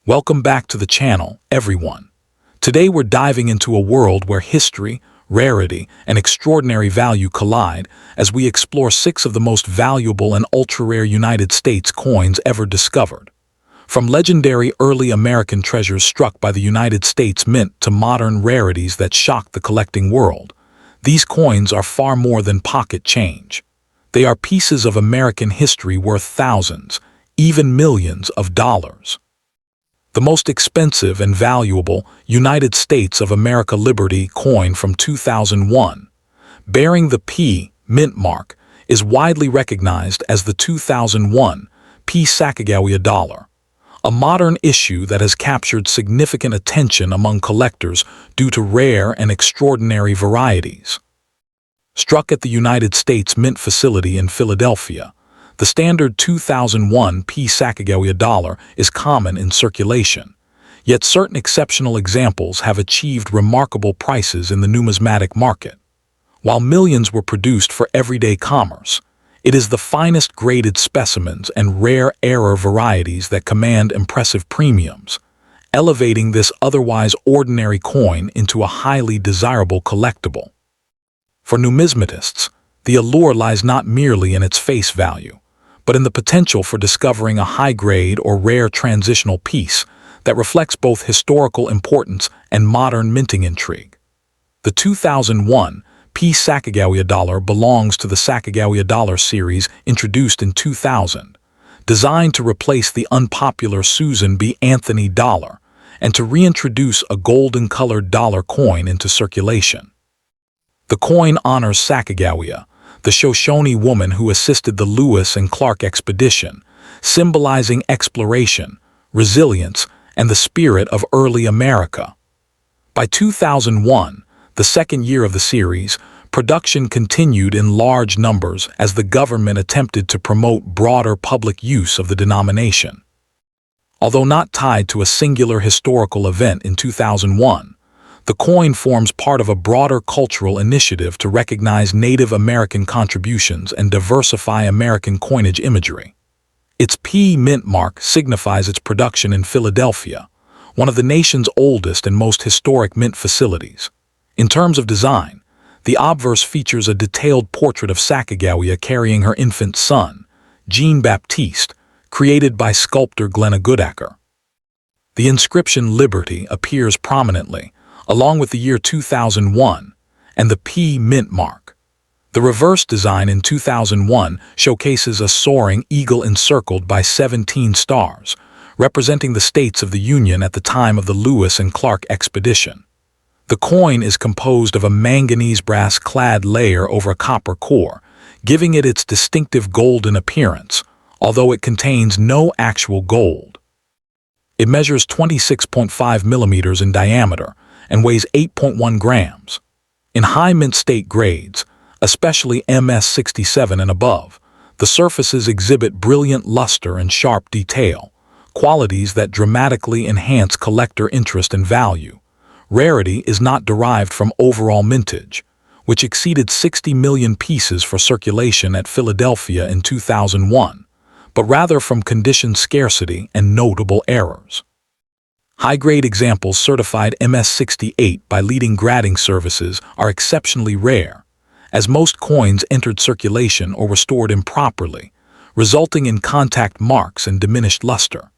Welcome back to the channel, everyone. Today we're diving into a world where history, rarity, and extraordinary value collide as we explore 6 of the most valuable and ultra-rare United States coins ever discovered. From legendary early American treasures struck by the United States Mint to modern rarities that shock the collecting world, these coins are far more than pocket change. They are pieces of American history worth thousands, even millions of dollars. The most expensive and valuable United States of America Liberty coin from 2001, bearing the P mint mark, is widely recognized as the 2001 P Sacagawea Dollar, a modern issue that has captured significant attention among collectors due to rare and extraordinary varieties. Struck at the United States Mint facility in Philadelphia, the standard 2001 P Sacagawea Dollar is common in circulation, yet certain exceptional examples have achieved remarkable prices in the numismatic market. While millions were produced for everyday commerce, it is the finest graded specimens and rare error varieties that command impressive premiums, elevating this otherwise ordinary coin into a highly desirable collectible. For numismatists, the allure lies not merely in its face value, but in the potential for discovering a high-grade or rare transitional piece that reflects both historical importance and modern minting intrigue. The 2001 P Sacagawea Dollar belongs to the Sacagawea Dollar series introduced in 2000, designed to replace the unpopular Susan B. Anthony dollar and to reintroduce a golden-colored dollar coin into circulation. The coin honors Sacagawea, the Shoshone woman who assisted the Lewis and Clark expedition, symbolizing exploration, resilience, and the spirit of early America. By 2001, the second year of the series, production continued in large numbers as the government attempted to promote broader public use of the denomination. Although not tied to a singular historical event in 2001, the coin forms part of a broader cultural initiative to recognize Native American contributions and diversify American coinage imagery. Its P mint mark signifies its production in Philadelphia, one of the nation's oldest and most historic mint facilities. In terms of design, the Obverse features a detailed portrait of Sacagawea carrying her infant son, Baptiste, created by sculptor Glenna Goodacker. The inscription Liberty appears prominently, along with the year 2001 and the P mint mark. The reverse design in 2001 showcases a soaring eagle encircled by 17 stars, representing the states of the Union at the time of the Lewis and Clark expedition. The coin is composed of a manganese brass-clad layer over a copper core, giving it its distinctive golden appearance, although it contains no actual gold. It measures 26.5 millimeters in diameter and weighs 8.1 grams. In high mint state grades, especially MS67 and above, the surfaces exhibit brilliant luster and sharp detail, qualities that dramatically enhance collector interest and value. Rarity is not derived from overall mintage, which exceeded 60 million pieces for circulation at Philadelphia in 2001, but rather from condition scarcity and notable errors. High-grade examples certified MS68 by leading grading services are exceptionally rare, as most coins entered circulation or were stored improperly, resulting in contact marks and diminished luster.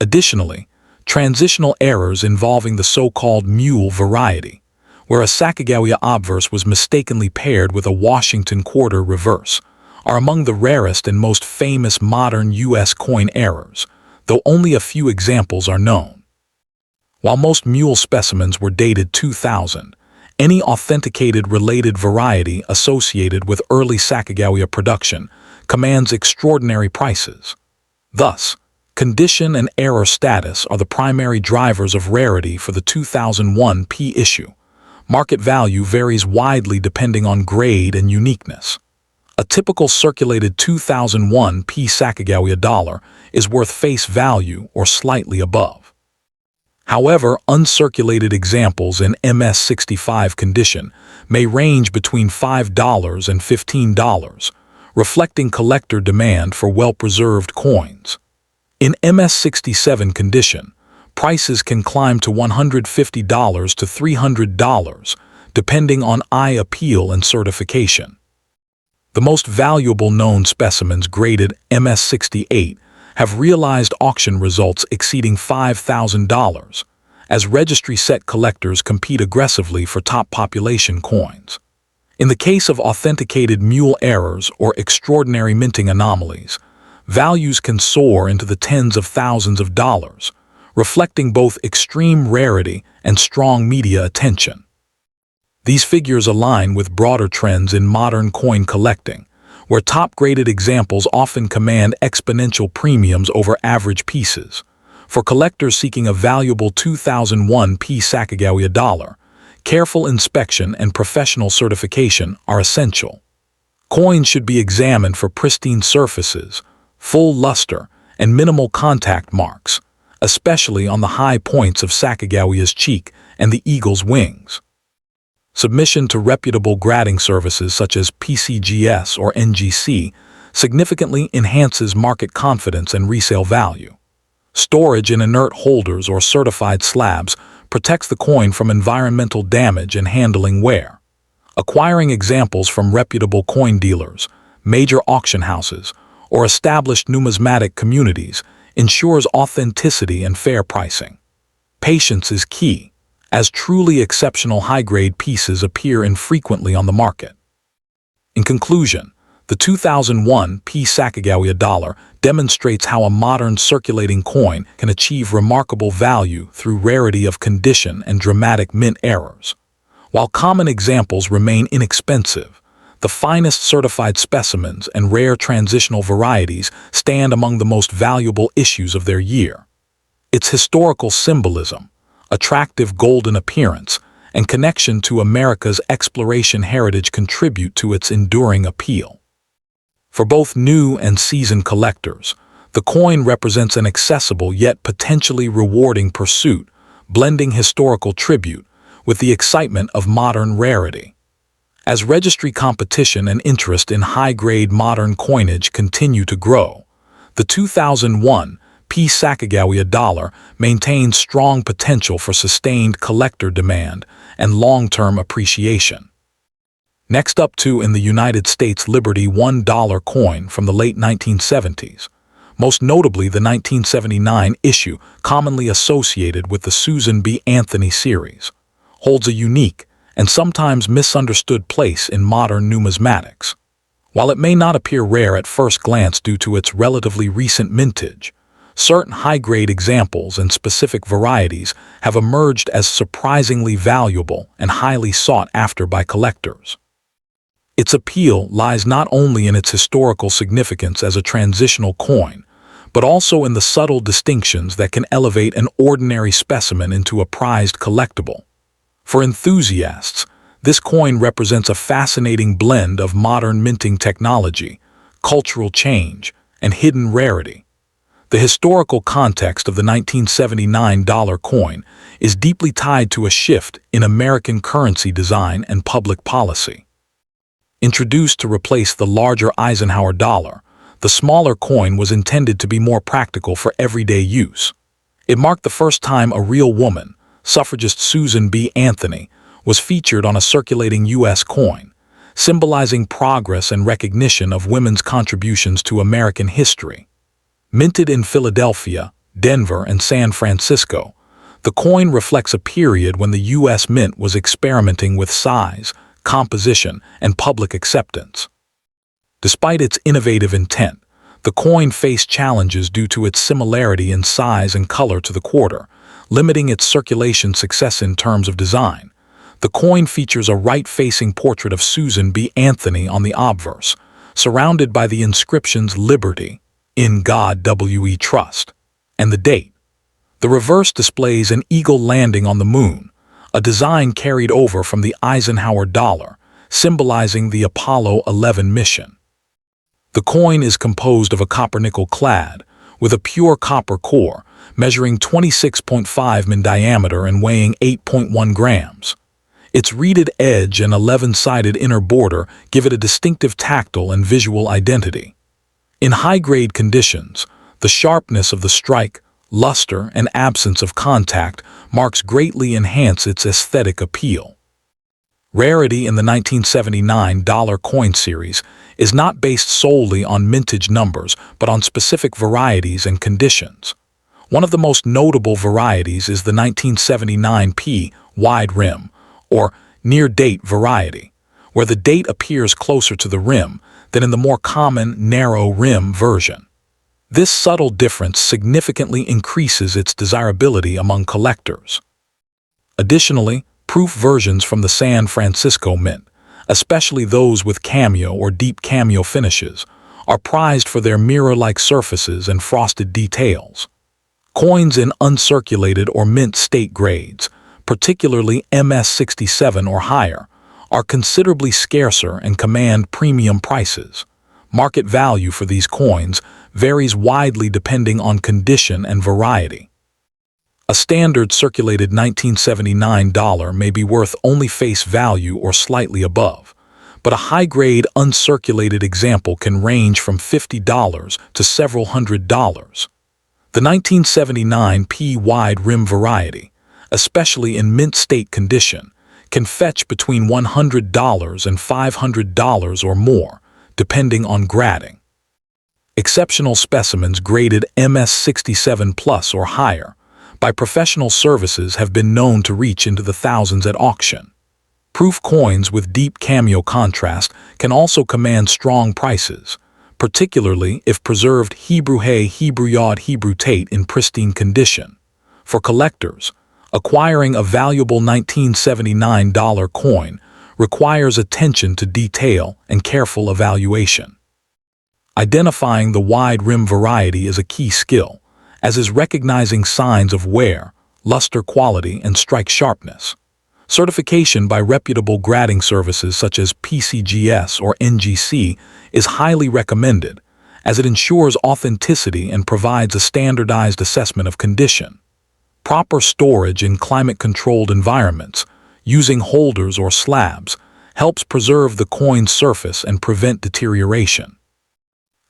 Additionally, transitional errors involving the so-called mule variety, where a Sacagawea obverse was mistakenly paired with a Washington quarter reverse, are among the rarest and most famous modern U.S. coin errors, though only a few examples are known. While most mule specimens were dated 2000, any authenticated related variety associated with early Sacagawea production commands extraordinary prices. Thus, condition and error status are the primary drivers of rarity for the 2001 P issue. Market value varies widely depending on grade and uniqueness. A typical circulated 2001 P Sacagawea Dollar is worth face value or slightly above. However, uncirculated examples in MS65 condition may range between $5 and $15, reflecting collector demand for well-preserved coins. In MS67 condition, prices can climb to $150 to $300, depending on eye appeal and certification. The most valuable known specimens, graded MS-68, have realized auction results exceeding $5,000, as registry-set collectors compete aggressively for top population coins. In the case of authenticated mule errors or extraordinary minting anomalies, values can soar into the tens of thousands of dollars, reflecting both extreme rarity and strong media attention. These figures align with broader trends in modern coin collecting, where top-graded examples often command exponential premiums over average pieces. For collectors seeking a valuable 2001 Sacagawea Dollar, careful inspection and professional certification are essential. Coins should be examined for pristine surfaces, full luster, and minimal contact marks, especially on the high points of Sacagawea's cheek and the eagle's wings. Submission to reputable grading services such as PCGS or NGC significantly enhances market confidence and resale value. Storage in inert holders or certified slabs protects the coin from environmental damage and handling wear. Acquiring examples from reputable coin dealers, major auction houses, or established numismatic communities ensures authenticity and fair pricing. Patience is key, as truly exceptional high-grade pieces appear infrequently on the market. In conclusion, the 2001 Sacagawea Dollar demonstrates how a modern circulating coin can achieve remarkable value through rarity of condition and dramatic mint errors. While common examples remain inexpensive, the finest certified specimens and rare transitional varieties stand among the most valuable issues of their year. Its historical symbolism, attractive golden appearance, and connection to America's exploration heritage contribute to its enduring appeal. For both new and seasoned collectors, the coin represents an accessible yet potentially rewarding pursuit, blending historical tribute with the excitement of modern rarity. As registry competition and interest in high-grade modern coinage continue to grow, the 2001 Sacagawea Dollar maintains strong potential for sustained collector demand and long-term appreciation. Next up, in the United States, Liberty $1 coin from the late 1970s, most notably the 1979 issue commonly associated with the Susan B. Anthony series, holds a unique and sometimes misunderstood place in modern numismatics. While it may not appear rare at first glance due to its relatively recent mintage, certain high-grade examples and specific varieties have emerged as surprisingly valuable and highly sought after by collectors. Its appeal lies not only in its historical significance as a transitional coin, but also in the subtle distinctions that can elevate an ordinary specimen into a prized collectible. For enthusiasts, this coin represents a fascinating blend of modern minting technology, cultural change, and hidden rarity. The historical context of the 1979 dollar coin is deeply tied to a shift in American currency design and public policy. Introduced to replace the larger Eisenhower dollar, the smaller coin was intended to be more practical for everyday use. It marked the first time a real woman, suffragist Susan B. Anthony, was featured on a circulating U.S. coin, symbolizing progress and recognition of women's contributions to American history. Minted in Philadelphia, Denver, and San Francisco, the coin reflects a period when the U.S. Mint was experimenting with size, composition, and public acceptance. Despite its innovative intent, the coin faced challenges due to its similarity in size and color to the quarter, limiting its circulation success in terms of design. The coin features a right-facing portrait of Susan B. Anthony on the obverse, surrounded by the inscriptions "Liberty," "In God We Trust," and the date. The reverse displays an eagle landing on the moon, a design carried over from the Eisenhower dollar, symbolizing the Apollo 11 mission. The coin is composed of a copper-nickel clad, with a pure copper core, measuring 26.5 mm in diameter and weighing 8.1 grams. Its reeded edge and 11-sided inner border give it a distinctive tactile and visual identity. In high-grade conditions, the sharpness of the strike, luster, and absence of contact marks greatly enhance its aesthetic appeal. Rarity in the 1979 dollar coin series is not based solely on mintage numbers, but on specific varieties and conditions. One of the most notable varieties is the 1979p wide rim, or near-date variety, where the date appears closer to the rim than in the more common narrow rim version. This subtle difference significantly increases its desirability among collectors. Additionally, proof versions from the San Francisco Mint, especially those with cameo or deep cameo finishes, are prized for their mirror-like surfaces and frosted details. Coins in uncirculated or mint state grades, particularly MS67 or higher, are considerably scarcer and command premium prices. Market value for these coins varies widely depending on condition and variety. A standard circulated 1979 dollar may be worth only face value or slightly above, but a high-grade uncirculated example can range from $50 to several $100s. The 1979p wide rim variety, especially in mint state condition, can fetch between $100 and $500 or more, depending on grading. Exceptional specimens graded MS67 plus or higher by professional services have been known to reach into the thousands at auction. Proof coins with deep cameo contrast can also command strong prices, particularly if preserved Hebrew hay, Hebrew yod, Hebrew tate in pristine condition. For collectors, acquiring a valuable 1979 dollar coin requires attention to detail and careful evaluation. Identifying the wide rim variety is a key skill, as is recognizing signs of wear, luster quality, and strike sharpness. Certification by reputable grading services such as PCGS or NGC is highly recommended, as it ensures authenticity and provides a standardized assessment of condition. Proper storage in climate-controlled environments, using holders or slabs, helps preserve the coin's surface and prevent deterioration.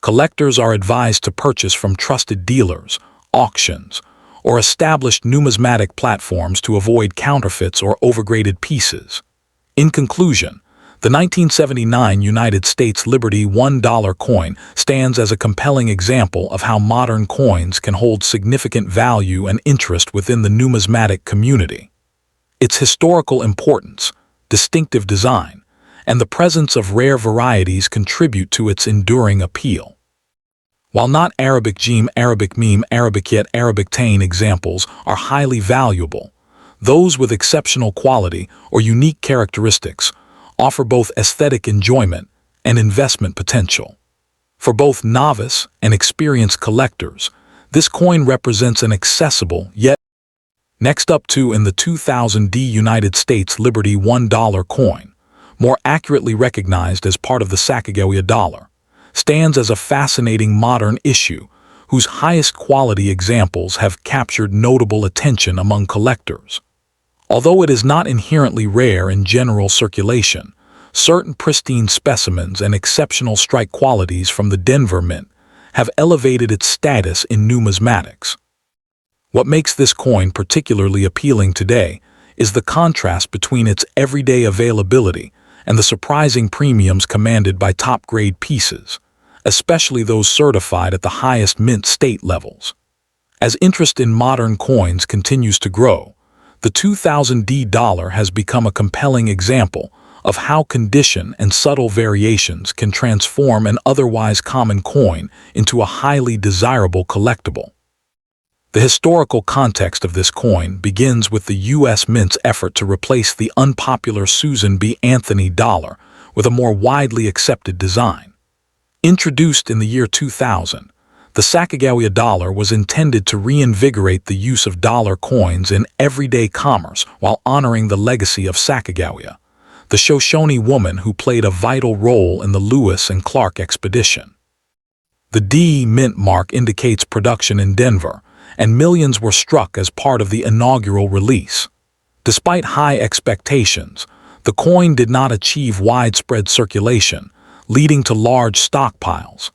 Collectors are advised to purchase from trusted dealers, auctions, or established numismatic platforms to avoid counterfeits or overgraded pieces. In conclusion, the 1979 United States Liberty $1 coin stands as a compelling example of how modern coins can hold significant value and interest within the numismatic community. Its historical importance, distinctive design, and the presence of rare varieties contribute to its enduring appeal. While not Arabic Jim, Arabic Meme, Arabic Yet, Arabic Tain examples are highly valuable, those with exceptional quality or unique characteristics offer both aesthetic enjoyment and investment potential. For both novice and experienced collectors, this coin represents an accessible yet. Next up in the 2000 United States Liberty $1 coin, more accurately recognized as part of the Sacagawea Dollar, stands as a fascinating modern issue whose highest quality examples have captured notable attention among collectors. Although it is not inherently rare in general circulation, certain pristine specimens and exceptional strike qualities from the Denver Mint have elevated its status in numismatics. What makes this coin particularly appealing today is the contrast between its everyday availability and the surprising premiums commanded by top-grade pieces, especially those certified at the highest mint state levels. As interest in modern coins continues to grow, the 2000 dollar has become a compelling example of how condition and subtle variations can transform an otherwise common coin into a highly desirable collectible. The historical context of this coin begins with the U.S. Mint's effort to replace the unpopular Susan B. Anthony dollar with a more widely accepted design. Introduced in the year 2000, the Sacagawea Dollar was intended to reinvigorate the use of dollar coins in everyday commerce while honoring the legacy of Sacagawea, the Shoshone woman who played a vital role in the Lewis and Clark expedition. The D Mint mark indicates production in Denver, and millions were struck as part of the inaugural release. Despite high expectations, the coin did not achieve widespread circulation, leading to large stockpiles.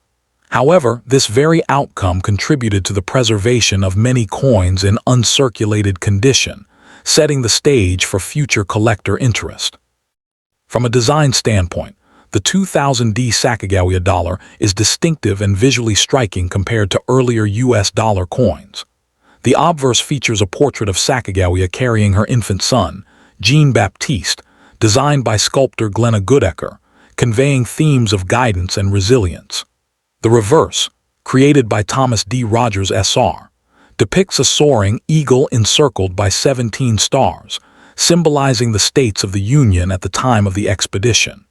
However, this very outcome contributed to the preservation of many coins in uncirculated condition, setting the stage for future collector interest. From a design standpoint, the 2000D Sacagawea dollar is distinctive and visually striking compared to earlier US dollar coins. The obverse features a portrait of Sacagawea carrying her infant son, Baptiste, designed by sculptor Glenna Goodacre, conveying themes of guidance and resilience. The reverse, created by Thomas D. Rogers SR, depicts a soaring eagle encircled by 17 stars, symbolizing the States of the Union at the time of the expedition.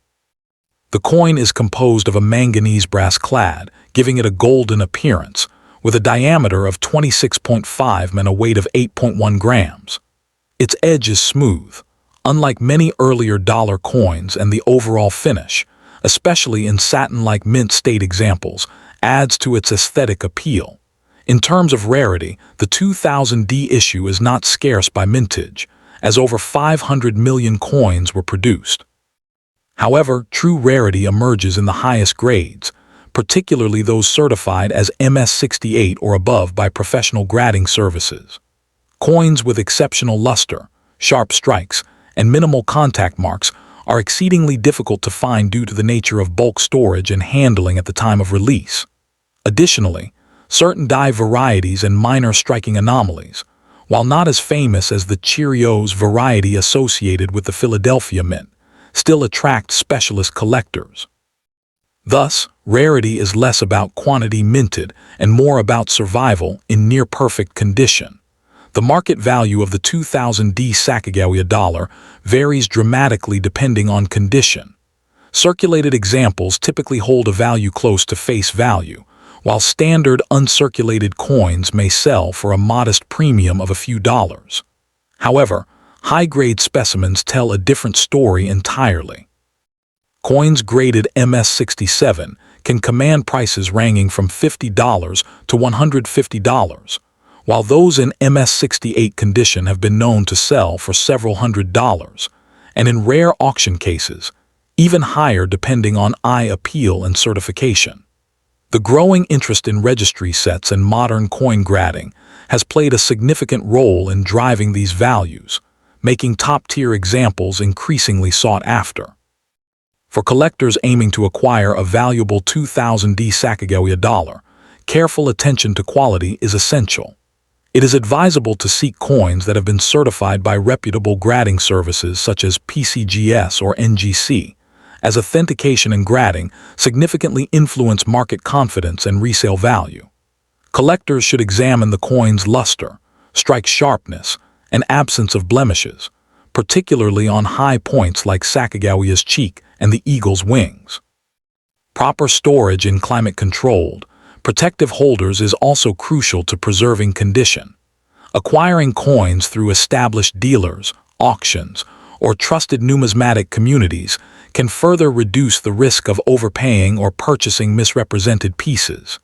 The coin is composed of a manganese brass clad, giving it a golden appearance, with a diameter of 26.5 mm and a weight of 8.1 grams. Its edge is smooth, unlike many earlier dollar coins, and the overall finish, especially in satin-like mint state examples, adds to its aesthetic appeal. In terms of rarity, the 2000D issue is not scarce by mintage, as over 500 million coins were produced. However, true rarity emerges in the highest grades, particularly those certified as MS68 or above by professional grading services. Coins with exceptional luster, sharp strikes, and minimal contact marks are exceedingly difficult to find due to the nature of bulk storage and handling at the time of release. Additionally, certain die varieties and minor striking anomalies, while not as famous as the Cheerios variety associated with the Philadelphia Mint, still attract specialist collectors. Thus, rarity is less about quantity minted and more about survival in near-perfect condition. The market value of the 2000D Sacagawea dollar varies dramatically depending on condition. Circulated examples typically hold a value close to face value, while standard uncirculated coins may sell for a modest premium of a few dollars. However, high-grade specimens tell a different story entirely. Coins graded MS67 can command prices ranging from $50 to $150, while those in MS68 condition have been known to sell for several $100s, and in rare auction cases, even higher depending on eye appeal and certification. The growing interest in registry sets and modern coin grading has played a significant role in driving these values, making top-tier examples increasingly sought after. For collectors aiming to acquire a valuable 2000D Sacagawea dollar, careful attention to quality is essential. It is advisable to seek coins that have been certified by reputable grading services such as PCGS or NGC, as authentication and grading significantly influence market confidence and resale value. Collectors should examine the coin's luster, strike sharpness, and absence of blemishes, particularly on high points like Sacagawea's cheek and the eagle's wings. Proper storage in climate-controlled, protective holders is also crucial to preserving condition. Acquiring coins through established dealers, auctions, or trusted numismatic communities can further reduce the risk of overpaying or purchasing misrepresented pieces.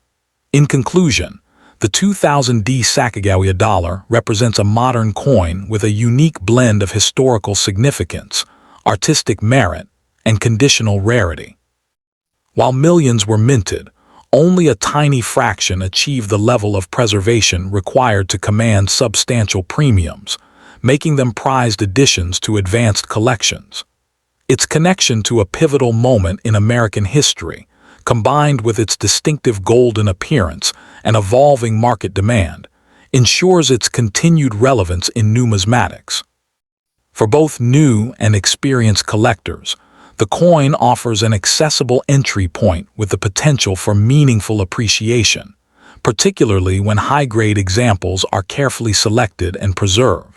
In conclusion, the 2000D Sacagawea dollar represents a modern coin with a unique blend of historical significance, artistic merit, and conditional rarity. While millions were minted, only a tiny fraction achieved the level of preservation required to command substantial premiums, making them prized additions to advanced collections. Its connection to a pivotal moment in American history, combined with its distinctive golden appearance and evolving market demand, ensures its continued relevance in numismatics. For both new and experienced collectors, the coin offers an accessible entry point with the potential for meaningful appreciation, particularly when high-grade examples are carefully selected and preserved.